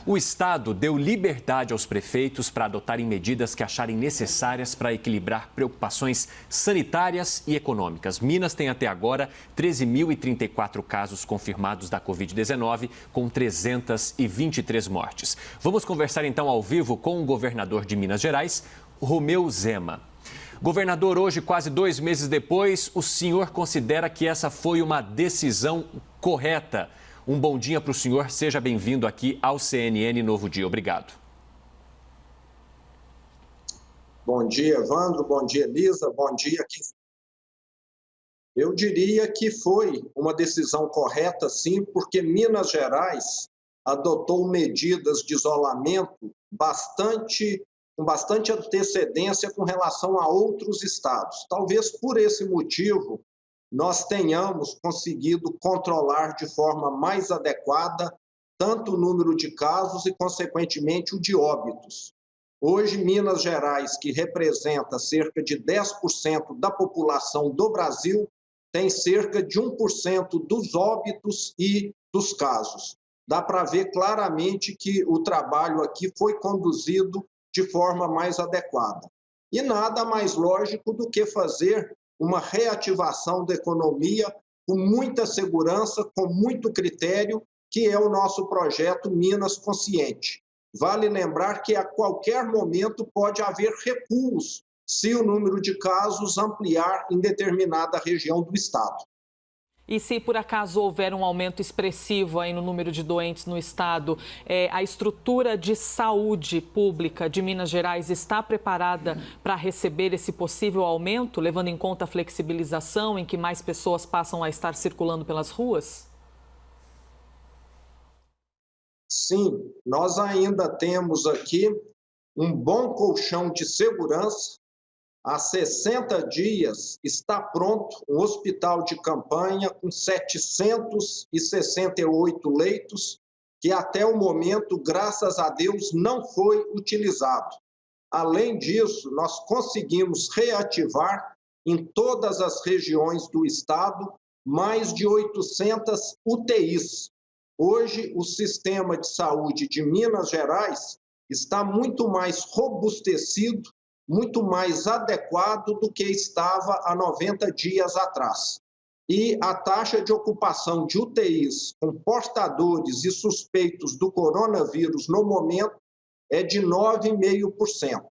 O Estado deu liberdade aos prefeitos para adotarem medidas que acharem necessárias para equilibrar preocupações sanitárias e econômicas. Minas tem até agora 13.034 casos confirmados da Covid-19, com 323 mortes. Vamos conversar então ao vivo com o governador de Minas Gerais, Romeu Zema. Governador, hoje, quase 2 meses depois, o senhor considera que essa foi uma decisão correta? Um bom dia para o senhor, seja bem-vindo aqui ao CNN Novo Dia. Obrigado. Bom dia, Evandro, bom dia, Elisa, bom dia. Eu diria que foi uma decisão correta, sim, porque Minas Gerais adotou medidas de isolamento com bastante antecedência com relação a outros estados. Talvez por esse motivo nós tenhamos conseguido controlar de forma mais adequada tanto o número de casos e, consequentemente, o de óbitos. Hoje, Minas Gerais, que representa cerca de 10% da população do Brasil, tem cerca de 1% dos óbitos e dos casos. Dá para ver claramente que o trabalho aqui foi conduzido de forma mais adequada. E nada mais lógico do que fazer uma reativação da economia com muita segurança, com muito critério, que é o nosso projeto Minas Consciente. Vale lembrar que a qualquer momento pode haver recuos se o número de casos ampliar em determinada região do estado. E se por acaso houver um aumento expressivo aí no número de doentes no estado, a estrutura de saúde pública de Minas Gerais está preparada para receber esse possível aumento, levando em conta a flexibilização em que mais pessoas passam a estar circulando pelas ruas? Sim, nós ainda temos aqui um bom colchão de segurança. Há 60 dias está pronto um hospital de campanha com 768 leitos, que até o momento, graças a Deus, não foi utilizado. Além disso, nós conseguimos reativar em todas as regiões do estado mais de 800 UTIs. Hoje, o sistema de saúde de Minas Gerais está muito mais robustecido, muito mais adequado do que estava há 90 dias atrás. E a taxa de ocupação de UTIs com portadores e suspeitos do coronavírus no momento é de 9,5%.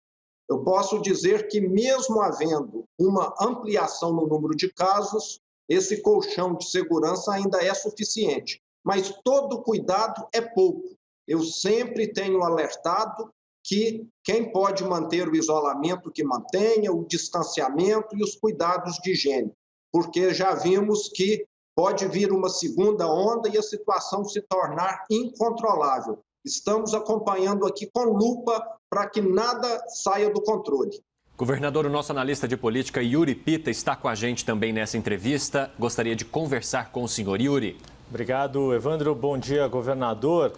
Eu posso dizer que mesmo havendo uma ampliação no número de casos, esse colchão de segurança ainda é suficiente. Mas todo cuidado é pouco. Eu sempre tenho alertado que quem pode manter o isolamento, que mantenha, o distanciamento e os cuidados de higiene, porque já vimos que pode vir uma segunda onda e a situação se tornar incontrolável. Estamos acompanhando aqui com lupa para que nada saia do controle. Governador, o nosso analista de política, Yuri Pita, está com a gente também nessa entrevista. Gostaria de conversar com o senhor. Yuri. Obrigado, Evandro. Bom dia, governador.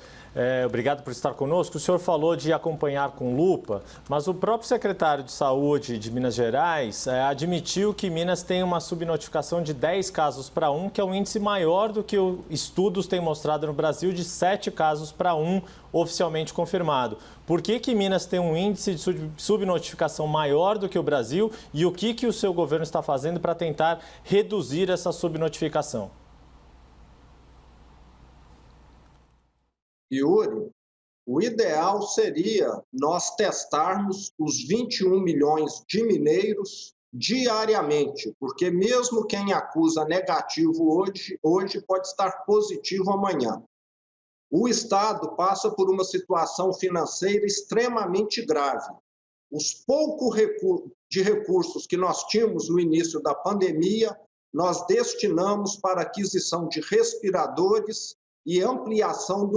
Obrigado por estar conosco. O senhor falou de acompanhar com lupa, mas o próprio secretário de Saúde de Minas Gerais admitiu que Minas tem uma subnotificação de 10 casos para 1, que é um índice maior do que estudos têm mostrado no Brasil, de 7 casos para 1 oficialmente confirmado. Por que Minas tem um índice de subnotificação maior do que o Brasil e o que o seu governo está fazendo para tentar reduzir essa subnotificação? Yuri, o ideal seria nós testarmos os 21 milhões de mineiros diariamente, porque mesmo quem acusa negativo hoje pode estar positivo amanhã. O Estado passa por uma situação financeira extremamente grave. Os poucos recursos que nós tínhamos no início da pandemia, nós destinamos para aquisição de respiradores e ampliação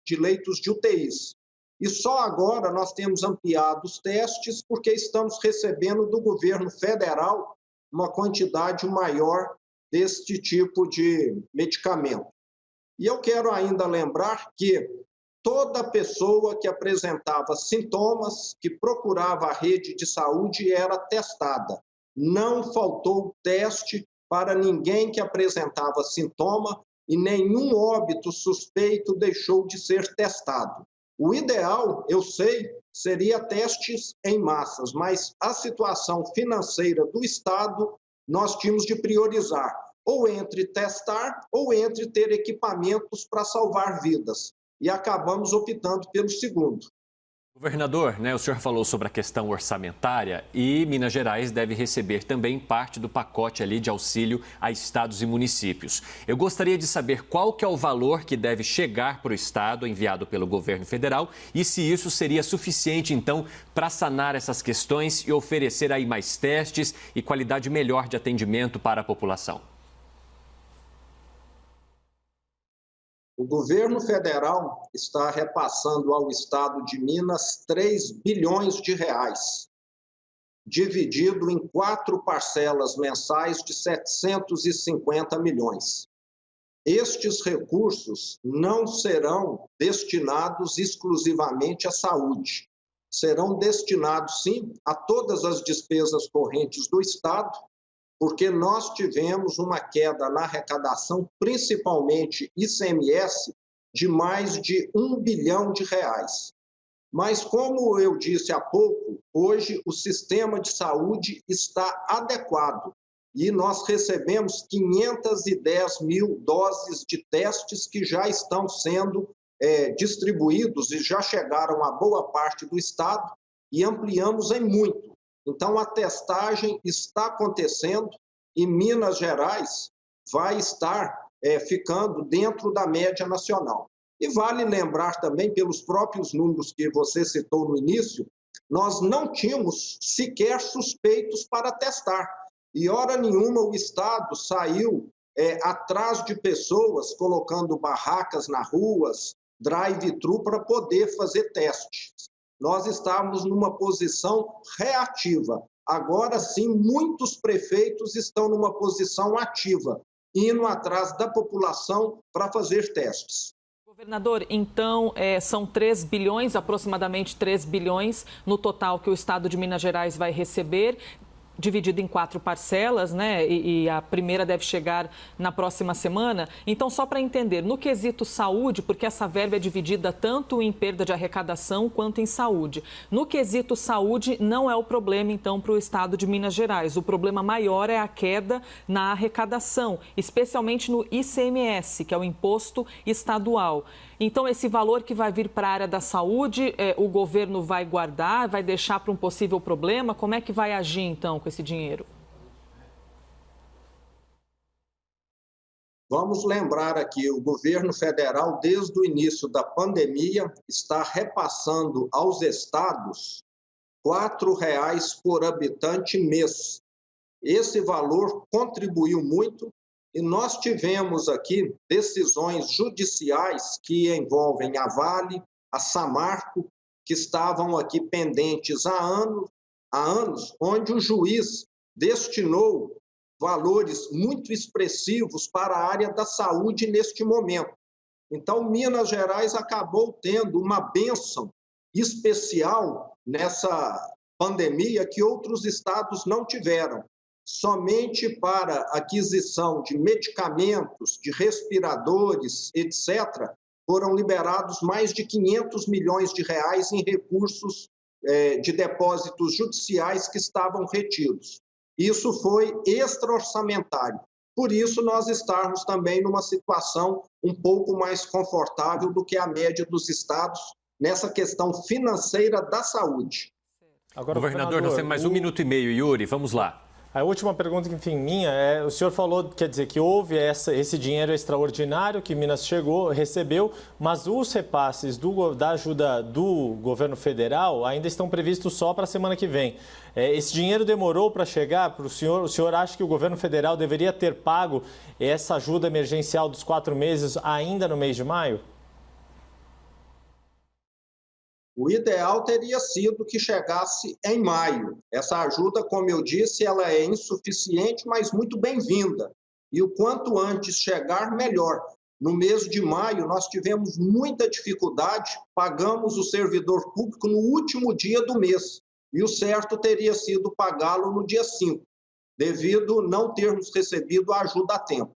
de leitos de UTIs. E só agora nós temos ampliado os testes porque estamos recebendo do governo federal uma quantidade maior deste tipo de medicamento. E eu quero ainda lembrar que toda pessoa que apresentava sintomas, que procurava a rede de saúde, era testada. Não faltou teste para ninguém que apresentava sintoma, e nenhum óbito suspeito deixou de ser testado. O ideal, eu sei, seria testes em massas, mas a situação financeira do Estado nós tínhamos de priorizar, ou entre testar ou entre ter equipamentos para salvar vidas. E acabamos optando pelo segundo. Governador, o senhor falou sobre a questão orçamentária e Minas Gerais deve receber também parte do pacote ali de auxílio a estados e municípios. Eu gostaria de saber qual que é o valor que deve chegar para o estado enviado pelo governo federal e se isso seria suficiente, então, para sanar essas questões e oferecer aí mais testes e qualidade melhor de atendimento para a população. O governo federal está repassando ao estado de Minas 3 bilhões de reais, dividido em 4 parcelas mensais de 750 milhões. Estes recursos não serão destinados exclusivamente à saúde. Serão destinados, sim, a todas as despesas correntes do estado, porque nós tivemos uma queda na arrecadação, principalmente ICMS, de mais de 1 bilhão de reais. Mas, como eu disse há pouco, hoje o sistema de saúde está adequado e nós recebemos 510 mil doses de testes que já estão sendo distribuídos e já chegaram a boa parte do estado e ampliamos em muito. Então, a testagem está acontecendo e Minas Gerais vai estar ficando dentro da média nacional. E vale lembrar também, pelos próprios números que você citou no início, nós não tínhamos sequer suspeitos para testar. E, hora nenhuma, o Estado saiu atrás de pessoas, colocando barracas nas ruas, drive-thru, para poder fazer testes. Nós estávamos numa posição reativa. Agora sim, muitos prefeitos estão numa posição ativa, indo atrás da população para fazer testes. Governador, então são 3 bilhões, aproximadamente 3 bilhões no total que o estado de Minas Gerais vai receber, dividido em 4 parcelas, e a primeira deve chegar na próxima semana. Então, só para entender, no quesito saúde, porque essa verba é dividida tanto em perda de arrecadação quanto em saúde. No quesito saúde, não é o problema, então, para o estado de Minas Gerais. O problema maior é a queda na arrecadação, especialmente no ICMS, que é o imposto estadual. Então, esse valor que vai vir para a área da saúde, o governo vai guardar, vai deixar para um possível problema? Como é que vai agir, então, com esse dinheiro? Vamos lembrar aqui, o governo federal, desde o início da pandemia, está repassando aos estados R$ 4,00 por habitante mês. Esse valor contribuiu muito. E nós tivemos aqui decisões judiciais que envolvem a Vale, a Samarco, que estavam aqui pendentes há anos, onde o juiz destinou valores muito expressivos para a área da saúde neste momento. Então, Minas Gerais acabou tendo uma bênção especial nessa pandemia que outros estados não tiveram. Somente para aquisição de medicamentos, de respiradores, etc., foram liberados mais de 500 milhões de reais em recursos de depósitos judiciais que estavam retidos. Isso foi extra-orçamentário. Por isso, nós estamos também numa situação um pouco mais confortável do que a média dos estados nessa questão financeira da saúde. Agora, governador, nós temos mais 1 minuto e meio. Yuri, vamos lá. A última pergunta, enfim, minha, o senhor falou, quer dizer, que houve esse dinheiro extraordinário que Minas recebeu, mas os repasses da ajuda do governo federal ainda estão previstos só para a semana que vem. Esse dinheiro demorou para chegar para o senhor? O senhor acha que o governo federal deveria ter pago essa ajuda emergencial dos 4 meses ainda no mês de maio? O ideal teria sido que chegasse em maio. Essa ajuda, como eu disse, ela é insuficiente, mas muito bem-vinda. E o quanto antes chegar, melhor. No mês de maio, nós tivemos muita dificuldade, pagamos o servidor público no último dia do mês. E o certo teria sido pagá-lo no dia 5, devido não termos recebido a ajuda a tempo.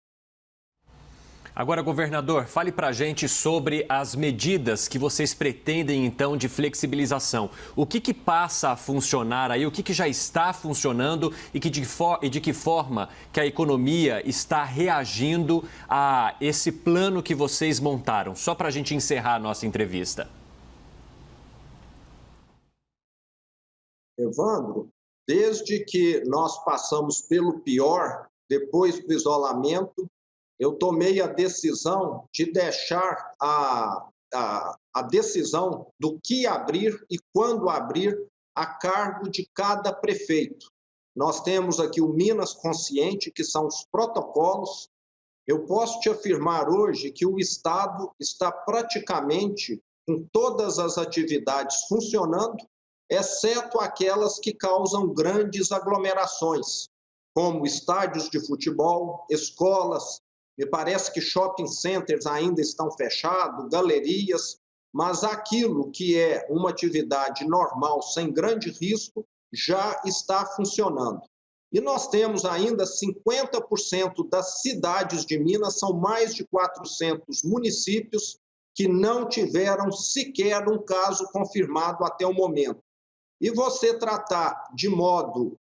Agora, governador, fale para a gente sobre as medidas que vocês pretendem, então, de flexibilização. O que passa a funcionar aí, o que já está funcionando e de que forma que a economia está reagindo a esse plano que vocês montaram? Só para a gente encerrar a nossa entrevista. Evandro, desde que nós passamos pelo pior, depois do isolamento, eu tomei a decisão de deixar a decisão do que abrir e quando abrir a cargo de cada prefeito. Nós temos aqui o Minas Consciente, que são os protocolos. Eu posso te afirmar hoje que o Estado está praticamente com todas as atividades funcionando, exceto aquelas que causam grandes aglomerações, como estádios de futebol, escolas. Me parece que shopping centers ainda estão fechados, galerias, mas aquilo que é uma atividade normal, sem grande risco, já está funcionando. E nós temos ainda 50% das cidades de Minas, são mais de 400 municípios que não tiveram sequer um caso confirmado até o momento. E você tratar de modo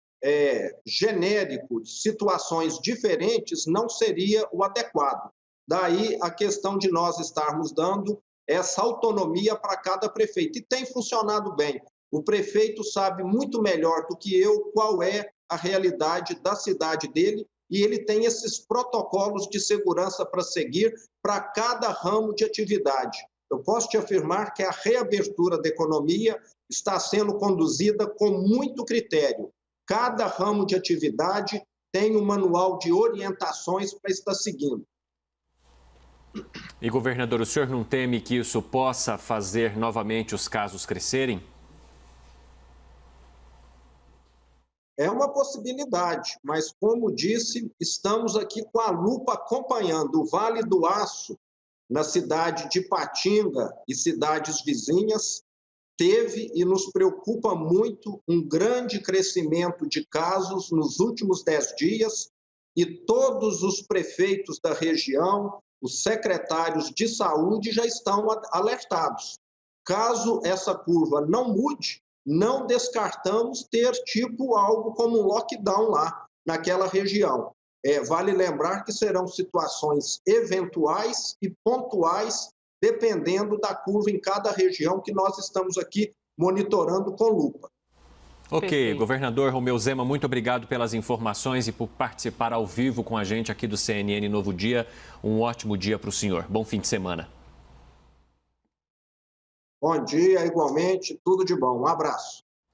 genérico, situações diferentes, não seria o adequado. Daí a questão de nós estarmos dando essa autonomia para cada prefeito. E tem funcionado bem. O prefeito sabe muito melhor do que eu qual é a realidade da cidade dele e ele tem esses protocolos de segurança para seguir para cada ramo de atividade. Eu posso te afirmar que a reabertura da economia está sendo conduzida com muito critério. Cada ramo de atividade tem um manual de orientações para estar seguindo. E, governador, o senhor não teme que isso possa fazer novamente os casos crescerem? É uma possibilidade, mas, como disse, estamos aqui com a lupa acompanhando o Vale do Aço, na cidade de Patinga e cidades vizinhas. Teve e nos preocupa muito um grande crescimento de casos nos últimos 10 dias e todos os prefeitos da região, os secretários de saúde já estão alertados. Caso essa curva não mude, não descartamos ter algo como um lockdown lá naquela região. Vale lembrar que serão situações eventuais e pontuais, dependendo da curva em cada região que nós estamos aqui monitorando com lupa. Ok, Perfeito. governador Romeu Zema, muito obrigado pelas informações e por participar ao vivo com a gente aqui do CNN Novo Dia. Um ótimo dia para o senhor. Bom fim de semana. Bom dia, igualmente, tudo de bom. Um abraço.